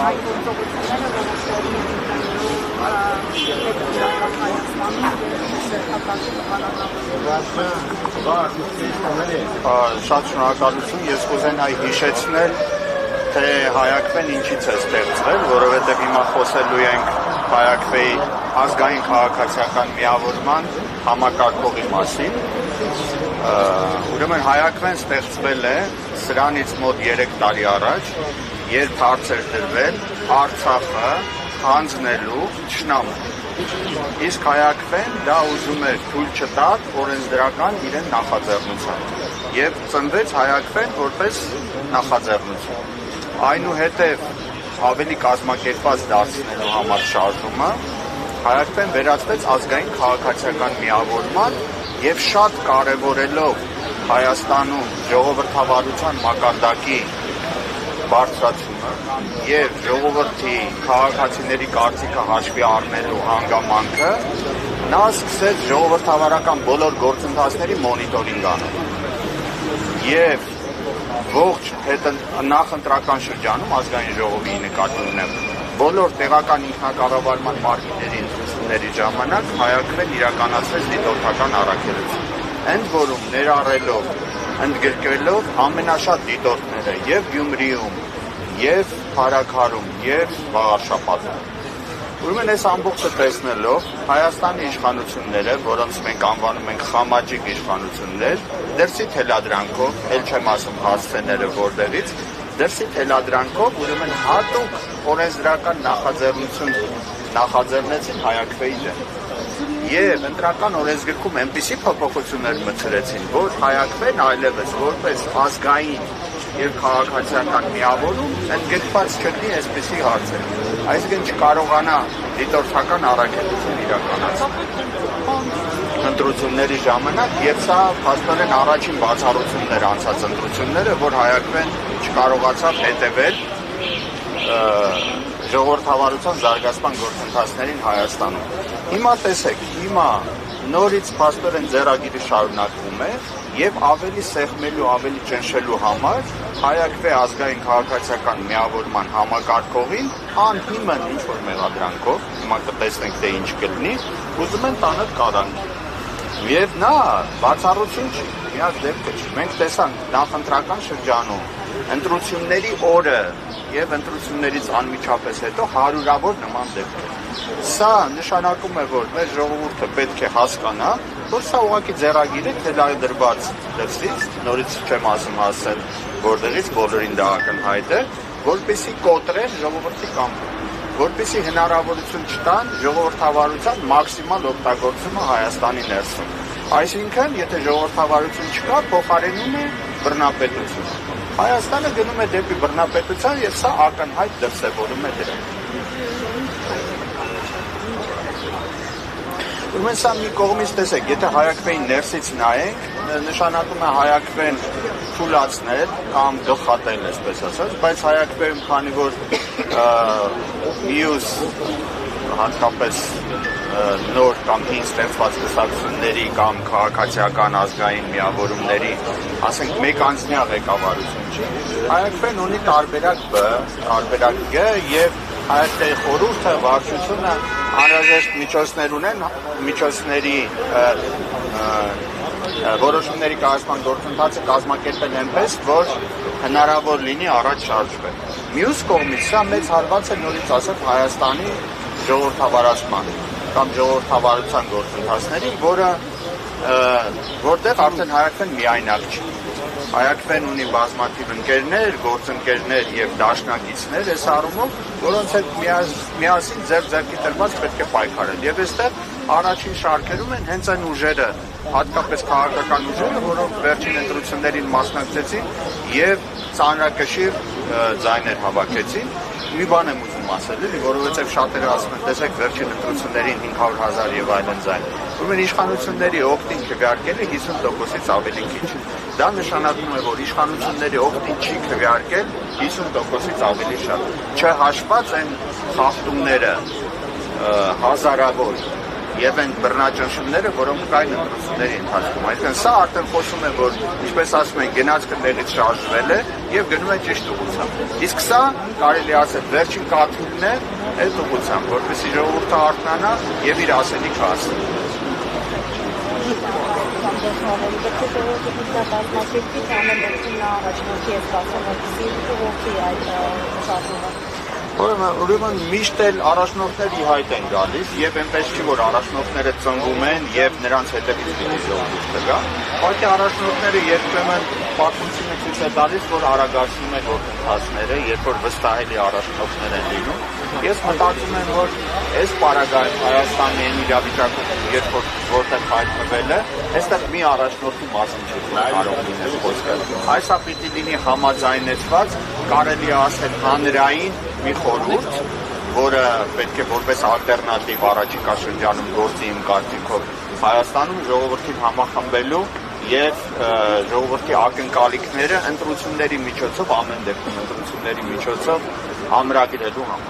հայ գործողությունները, Շատ շնորհակալություն, ես կուզենայի հիշեցնել, թե Հայաքվեն ինչից է ստեղծվել, որովհետև հիմա խոսելու ենք Հայաքվեի ազգային քաղաքացիական միավորման համակարգողի մասին։ Ուրեմն Հայաքվեն ստեղծվել է սրանից մոտ 3 տարի առաջ, երբ հարց էր դրվել Արցախը հանձնելու թշնամու։ Իսկ Հայաքվեն դա ուզում էր թույլ չտալ օրենսդրական իրեն նախաձեռնության եւ ծնվեց Հայաքվեն որպես նախաձեռնություն։ Այնուհետև ավելի կազմակերպված դարձնելու համար շարժումը Հայաքվեն վերածվեց ազգային քաղաքացիական միավորման եւ շատ կարեւորելով Հայաստանում ժողովրդավարության մակարդակի բարձրացումը եւ ժողովրդի քաղաքացիների կարծիքը հաշվի առնելու հանգամանքը նա սկսեց ժողովրդավարական բոլոր գործընթացների մոնիտորինգ անել եւ ողջ նախընտրական շրջանում ազգային ժողովի նկատի ունեմ բոլոր տեղական ինքնակառավարման մարմինների ընտրությունների ժամանակ Հայաքվեն իրականացրեց դիտորդական առաքելություն ընդ որում ներառելով ընդգրկելով ամենաշատ դիտորդները եւ Գյումրիում եւ Փարաքարում եւ Վաղարշապատում։ Ուրեմն այս ամբողջը տեսնելով Հայաստանի իշխանությունները, որոնց մենք անվանում ենք խամաճիկ իշխանություններ, դրսի թելադրանքով, ել չեմ ասում հասցեները որտեղից, դրսի թելադրանքով ուրեմն հատուկ օրենսդրական նախաձեռնություն նախաձեռնեցին Հայաքվեի դեմ։ Եվ ընտրական օրենսգրքում այնպիսի փոփոխություններ մտցրեցին, որ Հայաքվեն այլևս որպես ազգային եւ քաղաքացիական միավորում ընդգրկված չլինի այսպիսի հարցեր։ Այսինքն չկարողանա դիտորդական առաքելություն իրականացնել ընտրությունների ժամանակ եւ սա փաստորեն առաջին բացառությունն էր անցած ընտրությունները, որ Հայաքվեն չկարողացավ հետևել ժողովրդավարության զարգացման գործընթացներին Հայաստանում։ Հիմա տեսեք, հիմա նորից փաստորեն ձեռագիրը շարունակվում է եւ ավելի սեղմելու, ավելի ճնշելու համար Հայաքվե ազգային քաղաքացիական միավորման համակարգողին անհիմն ինչ-որ մեղադրանքով, հիմա կտեսնենք թե ինչ կլինի, ուզում են տանել կալանք։ Եվ նա բացառություն չի, միակ դեպքը չի։ Մենք տեսանք նախընտրական շրջանում ընտրությունների օրը եւ ընտրություններից անմիջապես հետո հարյուրավոր նման դեպքեր։ Սա նշանակում է, որ մեր ժողովուրդը պետք է հասկանա, որ սա ուղղակի ձեռագիր է թելադրված դրսից, նորից չեմ ասում հասել որտեղից բոլորին դա ակնհայտ է, որպեսզի կոտրեն ժողովրդի կամքը, որպեսզի հնարավորություն չտան ժողովրդավարության մաքսիմալ օգտագործումը Հայաստանի ներսում։ Այսինքն, եթե ժողովրդավարություն չկա, փոխարինում է բռնապետություն։ Հայաստանը գնում է դեպի բռնապետության եւ սա ակնհայտ դրսևորում է դրան։ Ուրեմն սա մի կողմից տեսեք, եթե Հայաքվեին ներսից նայենք, նշանակում է Հայաքվեն թուլացնել կամ գլխատել, այսպես ասած, բայց Հայաքվեում քանի որ մյուս հատկապես նոր կամ հին ստեղծված կուսակցությունների կամ քաղաքացիական ազգային միավորումների, ասենք մեկ-անձնյա ղեկավարություն չի, Հայաքվեն ունի տարբերակ B, տարբերակ G եւ Հայաքվեի խորհուրդը, վարչությունը անհրաժեշտ միջոցներ ունեն, միջոցների որոշումների կայացման գործընթացը կազմակերպել այնպես, որ հնարավոր լինի առաջ շարժվել։ Մյուս կողմից սա մեծ հարված է նորից ասած Հայաստանի ժողովրդավարացման կամ ժողովրդավարության գործընթացներին, որտեղ արդեն Հայաքվեն միայնակ չի։ Հայաքվեն ունի բազմաթիվ ընկերներ, գործընկերներ եւ դաշնակիցներ այս առումով, որոնց հետ միասին ձեռք-ձեռքի տրված պետք է պայքարել։ Եվ այստեղ առաջին շարքերում են հենց այն ուժերը, հատկապես քաղաքական ուժերը, որոնք վերջին ընտրություններին մասնակցեցին եւ ծանրակշիռ ձայներ հավաքեցին։ Մի բան եմ ուզում ասել, որովհետեւ շատերը ասում են, տեսեք, վերջին ընտրություններին 500,000 եւ այլն ձայն։ Ուրեմն իշխանությունների օգտին քվեարկելը 50%-ից ավելի քիչ։ Դա նշանակում է, որ իշխանությունների օգտին չի քվեարկել 50%-ից ավելի շատ։ Չհաշված են խախտումները հազարավոր եւ այն բռնաճնշումները, որոնք կային ընտրությունների ընթացքում։ Այսինքն սա արդեն խոսում է, որ ինչպես ասում են, գնացքը տեղից շարժվել է եւ գնում է ճիշտ ուղղությամբ։ Իսկ սա կարելի ասել վերջին կաթիլն է այդ ուղղությամբ, որպեսզի ժողովուրդը արթնանա եւ իր ասելիքը ասի։ Ուրեմն միշտ էլ առաջնորդների հայտ են գալիս եւ այնպես չի, որ առաջնորդները ծնվում են եւ նրանց հետևից պիտի ժողովուրդը գա։ Ուղղակի առաջնորդները երբեմն պատմությունը ցույց է տալիս, որ արագացնում են գործընթացները, երբ որ վստահելի առաջնորդներ են լինում։ Ես մտածում եմ, որ այս պարագայում Հայաստանի այն իրավիճակում, երբ որ որտեղ հայտնվել է, այստեղ մի առաջնորդի մասին չի կարող լինել խոսքը։ Այսա պիտի լինի համաձայնեցված, կարելի է ասել հանրային մի խորհուրդ, որը պետք է որպես ալտերնատիվ առաջիկա շրջանում գործի իմ կարծիքով Հայաստանում ժողովրդին համախմբելու եւ ժողովրդի ակնկալիքները ընտրությունների միջոցով ամեն դեպքում ընտրությունների միջոցով ամրագրելու համար։